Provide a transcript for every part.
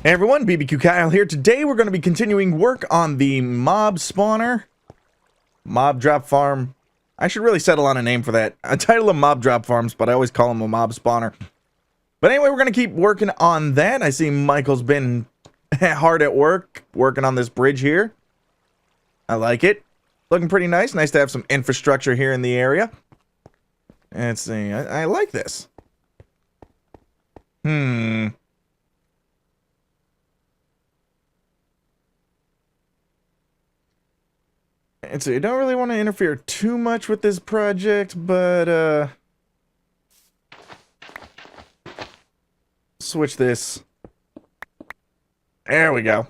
Hey everyone, BBQ Kyle here. Today we're going to be continuing work on the mob spawner. Mob drop farm. I should really settle on a name for that. I title them mob drop farms, but I always call them a mob spawner. But anyway, we're going to keep working on that. I see Michael's been hard at work, working on this bridge here. I like it. Looking pretty nice. Nice to have some infrastructure here in the area. Let's see. I like this. And so you don't really want to interfere too much with this project, but switch this. There we go.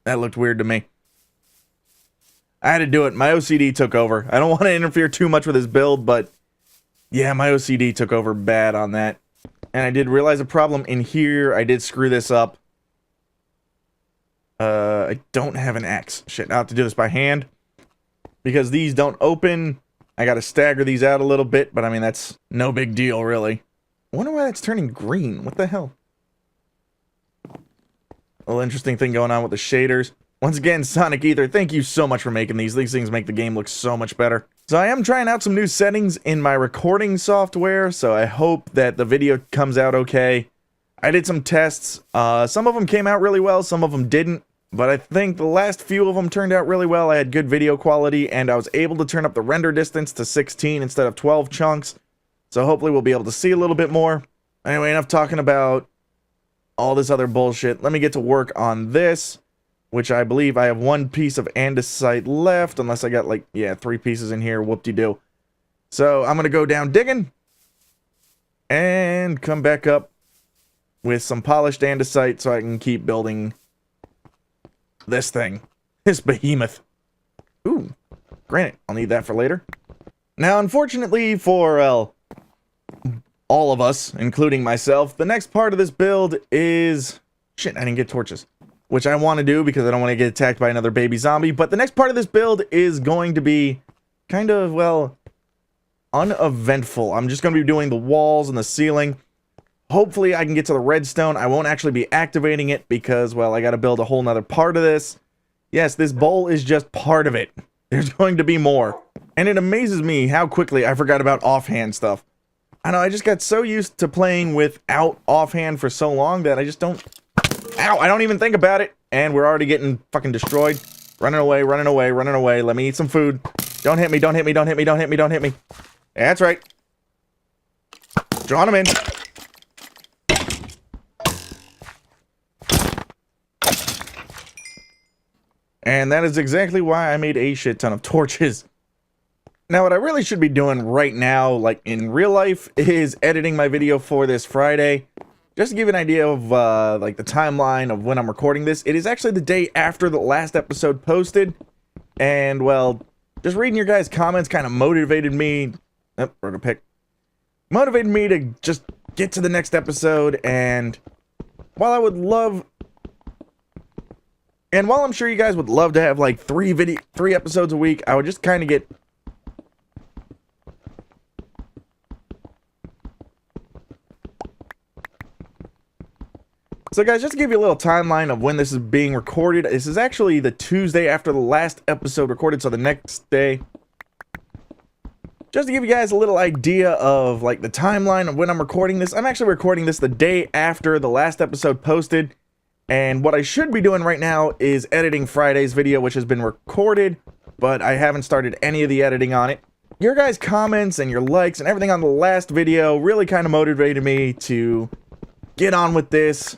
That looked weird to me. I had to do it. My OCD took over. I don't want to interfere too much with his build, but yeah, my OCD took over bad on that. And I did realize a problem in here. I did screw this up. I don't have an axe. Shit, I'll have to do this by hand. Because these don't open. I gotta stagger these out a little bit, but I mean, that's no big deal, really. I wonder why that's turning green. What the hell? A little interesting thing going on with the shaders. Once again, Sonic Ether, thank you so much for making these. These things make the game look so much better. So I am trying out some new settings in my recording software, so I hope that the video comes out okay. I did some tests. Some of them came out really well, some of them didn't. But I think the last few of them turned out really well. I had good video quality, and I was able to turn up the render distance to 16 instead of 12 chunks. So hopefully we'll be able to see a little bit more. Anyway, enough talking about all this other bullshit. Let me get to work on this, which I believe I have one piece of andesite left, unless I got, like, yeah, 3 pieces in here. Whoop-de-doo. So I'm going to go down digging and come back up with some polished andesite so I can keep building this thing. This behemoth. Ooh, granite. I'll need that for later. Now, unfortunately for, all of us, including myself, the next part of this build is... Shit, I didn't get torches. Which I want to do because I don't want to get attacked by another baby zombie. But the next part of this build is going to be kind of, well, uneventful. I'm just going to be doing the walls and the ceiling. Hopefully I can get to the redstone. I won't actually be activating it because, well, I got to build a whole nother part of this. Yes, this bowl is just part of it. There's going to be more. And it amazes me how quickly I forgot about offhand stuff. I know, I just got so used to playing without offhand for so long that I just don't... Ow, I don't even think about it. And we're already getting fucking destroyed. Running away, running away, running away. Let me eat some food. Don't hit me, don't hit me, don't hit me, don't hit me, don't hit me. That's right. Drawing them in. And that is exactly why I made a shit ton of torches. Now, what I really should be doing right now, like in real life, is editing my video for this Friday. Just to give you an idea of, like, the timeline of when I'm recording this. It is actually the day after the last episode posted. And, well, just reading your guys' comments kind of motivated me... Oh, broke a pick. Motivated me to just get to the next episode, and... While I would love... And while I'm sure you guys would love to have, like, 3 episodes a week, I would just kind of get... So guys, just to give you a little timeline of when this is being recorded, this is actually the Tuesday after the last episode recorded, so the next day. Just to give you guys a little idea of, like, the timeline of when I'm recording this, I'm actually recording this the day after the last episode posted. And what I should be doing right now is editing Friday's video, which has been recorded, but I haven't started any of the editing on it. Your guys' comments and your likes and everything on the last video really kind of motivated me to get on with this,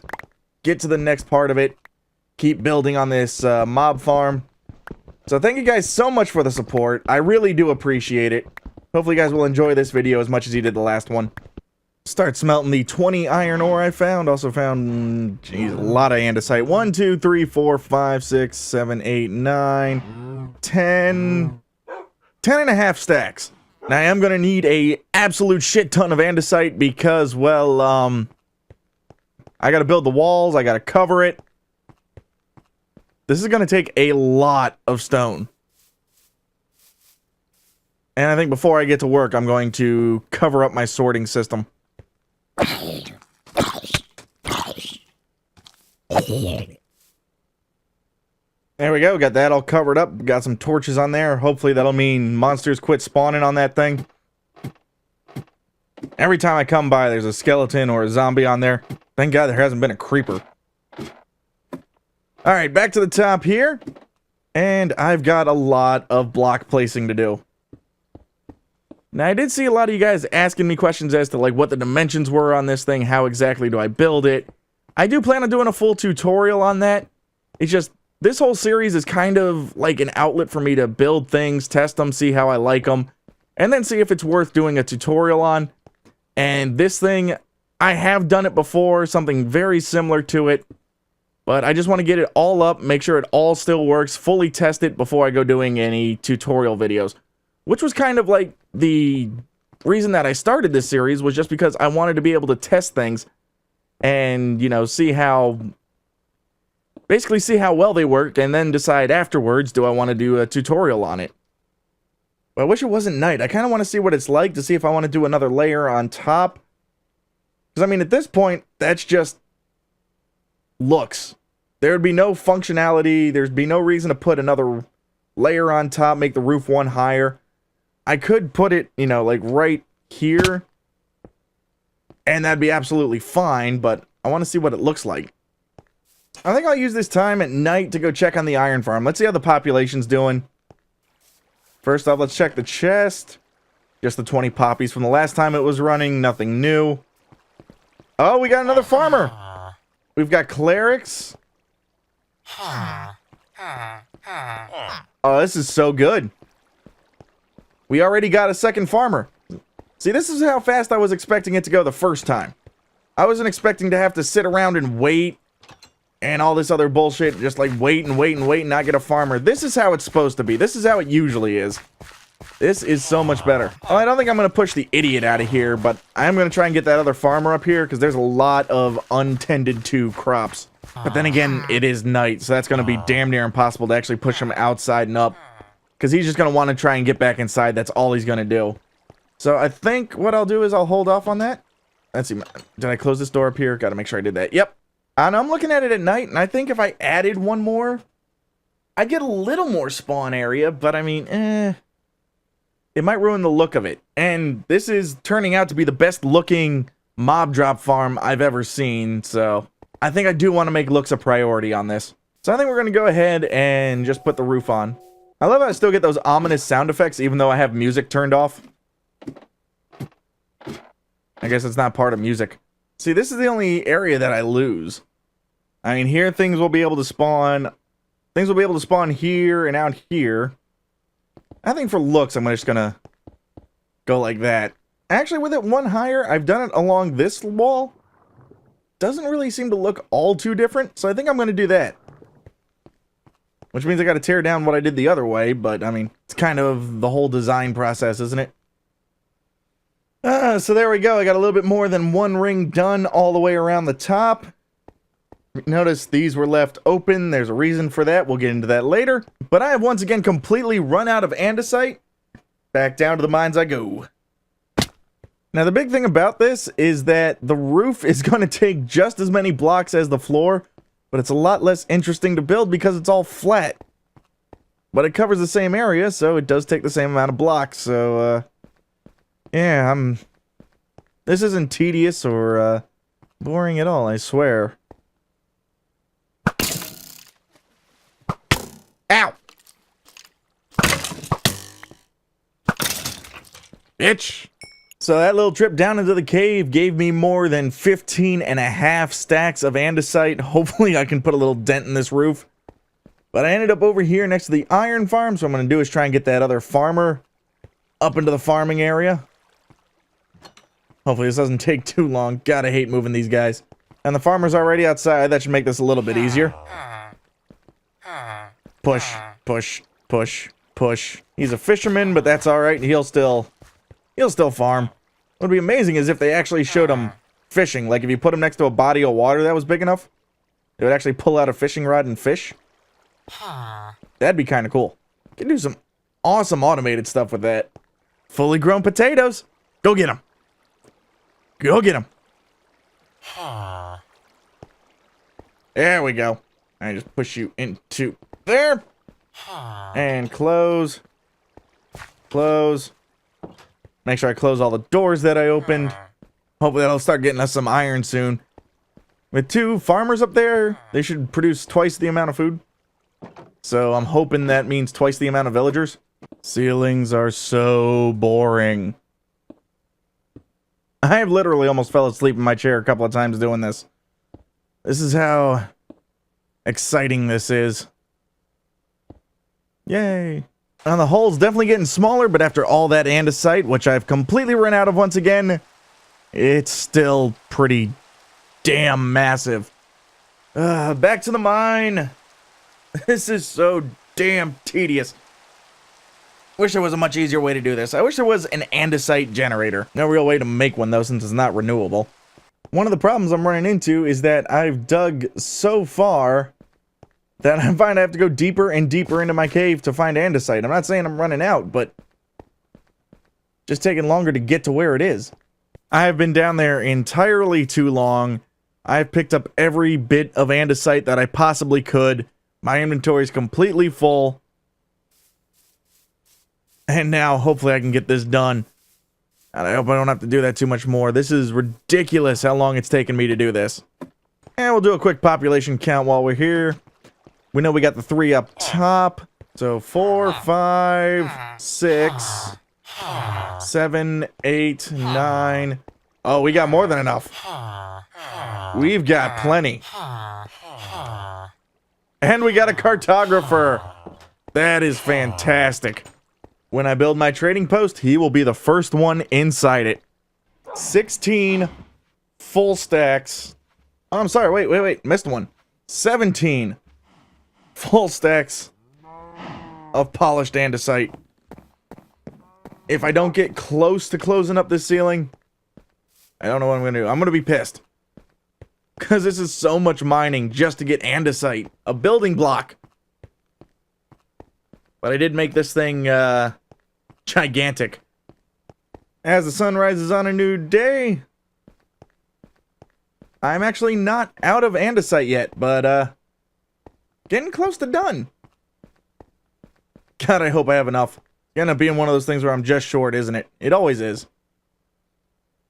get to the next part of it, keep building on this mob farm. So thank you guys so much for the support. I really do appreciate it. Hopefully you guys will enjoy this video as much as you did the last one. Start smelting the 20 iron ore I found. Also found, geez, a lot of andesite. 1, 2, 3, 4, 5, 6, 7, 8, 9, 10. 10 and a half stacks. Now I am going to need a absolute shit ton of andesite because, well, I got to build the walls. I got to cover it. This is going to take a lot of stone. And I think before I get to work, I'm going to cover up my sorting system. There we go. Got that all covered up. Got some torches on there. Hopefully that'll mean monsters quit spawning on that thing. Every time I come by, there's a skeleton or a zombie on there. Thank God there hasn't been a creeper. Alright, back to the top here. And I've got a lot of block placing to do. Now, I did see a lot of you guys asking me questions as to, like, what the dimensions were on this thing. How exactly do I build it? I do plan on doing a full tutorial on that. It's just, this whole series is kind of like an outlet for me to build things, test them, see how I like them, and then see if it's worth doing a tutorial on. And this thing, I have done it before, something very similar to it, but I just want to get it all up, make sure it all still works, fully test it before I go doing any tutorial videos. Which was kind of like the reason that I started this series, was just because I wanted to be able to test things and, you know, see how, basically see how well they work, and then decide afterwards, do I want to do a tutorial on it. But I wish it wasn't night. I kind of want to see what it's like, to see if I want to do another layer on top. Because, I mean, at this point, that's just looks. There would be no functionality. There'd be no reason to put another layer on top, make the roof one higher. I could put it, you know, like right here, and that'd be absolutely fine, but I want to see what it looks like. I think I'll use this time at night to go check on the iron farm. Let's see how the population's doing. First off, let's check the chest. Just the 20 poppies from the last time it was running. Nothing new. Oh, we got another farmer. We've got clerics. Oh, this is so good. We already got a second farmer. See, this is how fast I was expecting it to go the first time. I wasn't expecting to have to sit around and wait and all this other bullshit, just like wait and wait and wait and not get a farmer. This is how it's supposed to be. This is how it usually is. This is so much better. Well, I don't think I'm going to push the idiot out of here, but I'm going to try and get that other farmer up here, because there's a lot of untended to crops. But then again, it is night, so that's going to be damn near impossible to actually push him outside and up, because he's just going to want to try and get back inside. That's all he's going to do. So I think what I'll do is I'll hold off on that. Let's see. Did I close this door up here? Got to make sure I did that. Yep. And I'm looking at it at night, and I think if I added one more, I'd get a little more spawn area, but I mean, it might ruin the look of it. And this is turning out to be the best looking mob drop farm I've ever seen, so I think I do want to make looks a priority on this. So I think we're going to go ahead and just put the roof on. I love how I still get those ominous sound effects even though I have music turned off. I guess it's not part of music. See, this is the only area that I lose. I mean, here things will be able to spawn. Things will be able to spawn here and out here. I think for looks, I'm just gonna go like that. Actually, with it one higher, I've done it along this wall. Doesn't really seem to look all too different, so I think I'm gonna do that. Which means I gotta tear down what I did the other way, but I mean, it's kind of the whole design process, isn't it? So there we go. I got a little bit more than one ring done all the way around the top. Notice these were left open. There's a reason for that. We'll get into that later. But I have once again completely run out of andesite. Back down to the mines I go. Now the big thing about this is that the roof is going to take just as many blocks as the floor, but it's a lot less interesting to build because it's all flat. But it covers the same area, so it does take the same amount of blocks. So, yeah, this isn't tedious or boring at all, I swear. Ow! Bitch! So that little trip down into the cave gave me more than 15.5 stacks of andesite. Hopefully I can put a little dent in this roof. But I ended up over here next to the iron farm, so what I'm going to do is try and get that other farmer up into the farming area. Hopefully this doesn't take too long. God, I hate moving these guys. And the farmer's already outside. That should make this a little bit easier. Push, push, push, push. He's a fisherman, but that's alright. He'll still farm. What would be amazing is if they actually showed him fishing. Like if you put him next to a body of water that was big enough, they would actually pull out a fishing rod and fish. That'd be kind of cool. Can do some awesome automated stuff with that. Fully grown potatoes. Go get them. Go get them. There we go. I just push you into there. And close. Close. Make sure I close all the doors that I opened. Hopefully that'll start getting us some iron soon. With 2 farmers up there, they should produce twice the amount of food. So I'm hoping that means twice the amount of villagers. Ceilings are so boring. I have literally almost fell asleep in my chair a couple of times doing this. This is how exciting this is. Yay. Now the hole's definitely getting smaller, but after all that andesite, which I've completely run out of once again, it's still pretty damn massive. Back to the mine. This is so damn tedious. Wish there was a much easier way to do this. I wish there was an andesite generator. No real way to make one though, since it's not renewable. One of the problems I'm running into is that I've dug so far that I find I have to go deeper and deeper into my cave to find andesite. I'm not saying I'm running out, but just taking longer to get to where it is. I have been down there entirely too long. I've picked up every bit of andesite that I possibly could. My inventory is completely full. And now, hopefully, I can get this done. And I hope I don't have to do that too much more. This is ridiculous how long it's taken me to do this. And we'll do a quick population count while we're here. We know we got the 3 up top. So 4, 5, 6, 7, 8, 9. Oh, we got more than enough. We've got plenty. And we got a cartographer. That is fantastic. When I build my trading post, he will be the first one inside it. 16 full stacks. Oh, I'm sorry. Wait. Missed one. 17 full stacks of polished andesite. If I don't get close to closing up this ceiling, I don't know what I'm going to do. I'm going to be pissed. Because this is so much mining just to get andesite. A building block. But I did make this thing, gigantic. As the sun rises on a new day, I'm actually not out of andesite yet, but, getting close to done. God, I hope I have enough. It's gonna be one of those things where I'm just short, isn't it? It always is.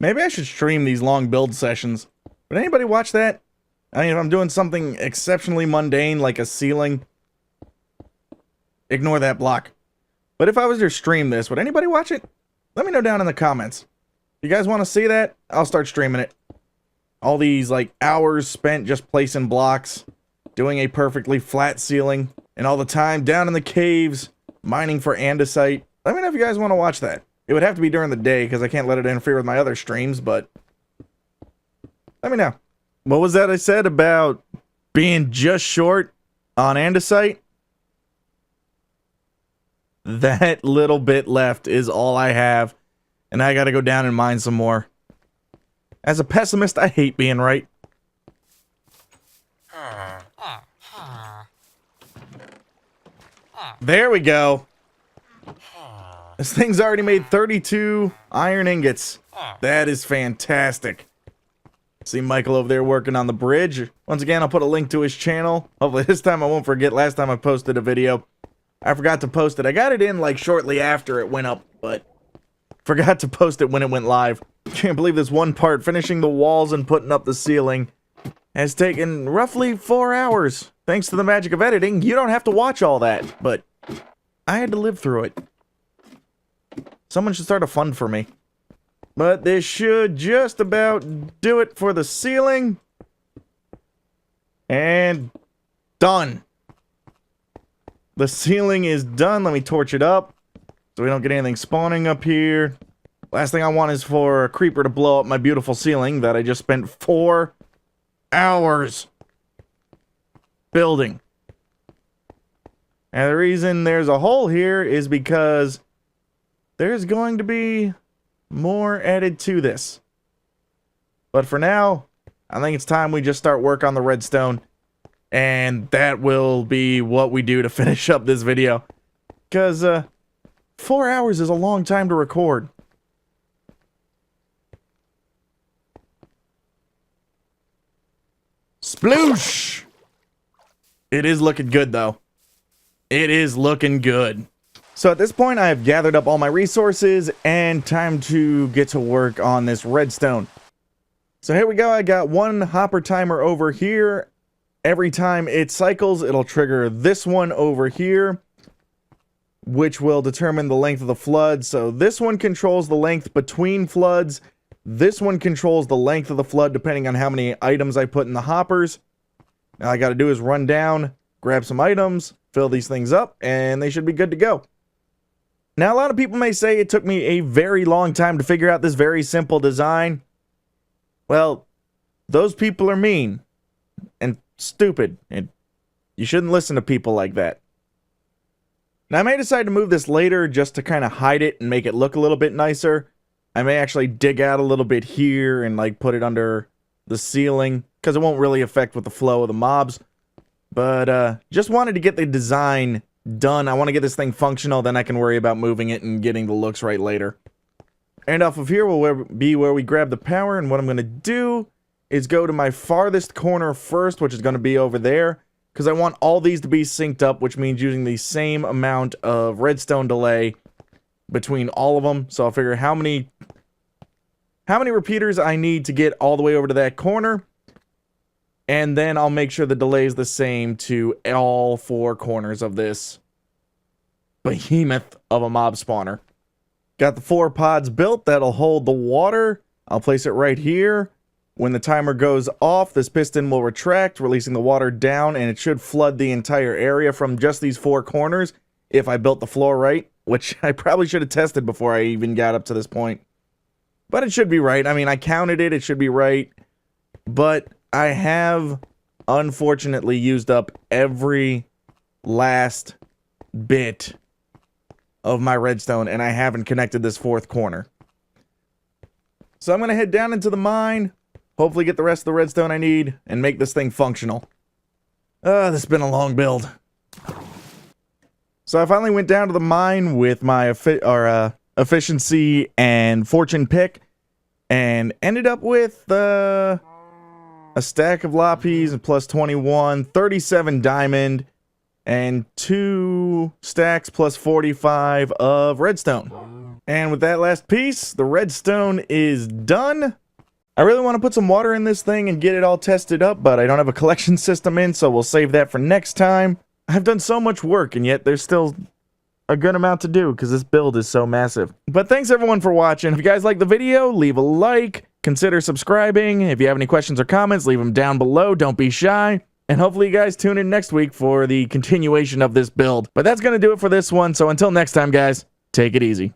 Maybe I should stream these long build sessions. Would anybody watch that? I mean, if I'm doing something exceptionally mundane, like a ceiling, ignore that block. But if I was to stream this, would anybody watch it? Let me know down in the comments. If you guys want to see that, I'll start streaming it. All these, like, hours spent just placing blocks, doing a perfectly flat ceiling, and all the time down in the caves, mining for andesite. Let me know if you guys want to watch that. It would have to be during the day, because I can't let it interfere with my other streams, but let me know. What was that I said about being just short on andesite? That little bit left is all I have, and I gotta go down and mine some more. As a pessimist, I hate being right. There we go. This thing's already made 32 iron ingots. That is fantastic. See Michael over there working on the bridge. Once again, I'll put a link to his channel. Hopefully this time I won't forget. Last time I posted a video, I forgot to post it. I got it in like shortly after it went up, but forgot to post it when it went live. Can't believe this one part, finishing the walls and putting up the ceiling, has taken roughly 4 hours. Thanks to the magic of editing, you don't have to watch all that, but I had to live through it. Someone should start a fund for me. But this should just about do it for the ceiling. And done. The ceiling is done. Let me torch it up so we don't get anything spawning up here. Last thing I want is for a creeper to blow up my beautiful ceiling that I just spent 4 hours building. And the reason there's a hole here is because there's going to be more added to this. But for now, I think it's time we just start work on the redstone. And that will be what we do to finish up this video. Because 4 hours is a long time to record. Sploosh! It is looking good, though. It is looking good. So at this point, I have gathered up all my resources, and time to get to work on this redstone. So here we go. I got one hopper timer over here. Every time it cycles, it'll trigger this one over here, which will determine the length of the flood. So this one controls the length between floods. This one controls the length of the flood depending on how many items I put in the hoppers. Now all I got to do is run down, grab some items, fill these things up, and they should be good to go. Now, a lot of people may say it took me a very long time to figure out this very simple design. Well, those people are mean and stupid, and you shouldn't listen to people like that. Now, I may decide to move this later just to kind of hide it and make it look a little bit nicer. I may actually dig out a little bit here and like put it under the ceiling because it won't really affect with the flow of the mobs. But just wanted to get the design done. I want to get this thing functional, then I can worry about moving it and getting the looks right later. And off of here will be where we grab the power, and what I'm going to do is go to my farthest corner first, which is going to be over there, because I want all these to be synced up, which means using the same amount of redstone delay between all of them. So I'll figure how many repeaters I need to get all the way over to that corner, and then I'll make sure the delay is the same to all four corners of this behemoth of a mob spawner. Got the 4 pods built that'll hold the water. I'll place it right here. When the timer goes off, this piston will retract, releasing the water down, and it should flood the entire area from just these 4 corners if I built the floor right, which I probably should have tested before I even got up to this point. But it should be right. I mean, I counted it. It should be right. But I have, unfortunately, used up every last bit of my redstone, and I haven't connected this 4th corner. So I'm going to head down into the mine, hopefully get the rest of the redstone I need, and make this thing functional. This has been a long build. So I finally went down to the mine with my efficiency and fortune pick, and ended up with a stack of lapis and plus 21, 37 diamond, and 2 stacks plus 45 of redstone. And with that last piece, the redstone is done. I really want to put some water in this thing and get it all tested up, but I don't have a collection system in, so we'll save that for next time. I've done so much work, and yet there's still a good amount to do because this build is so massive. But thanks everyone for watching. If you guys like the video, leave a like, consider subscribing. If you have any questions or comments, leave them down below. Don't be shy. And hopefully you guys tune in next week for the continuation of this build. But that's going to do it for this one. So until next time, guys, take it easy.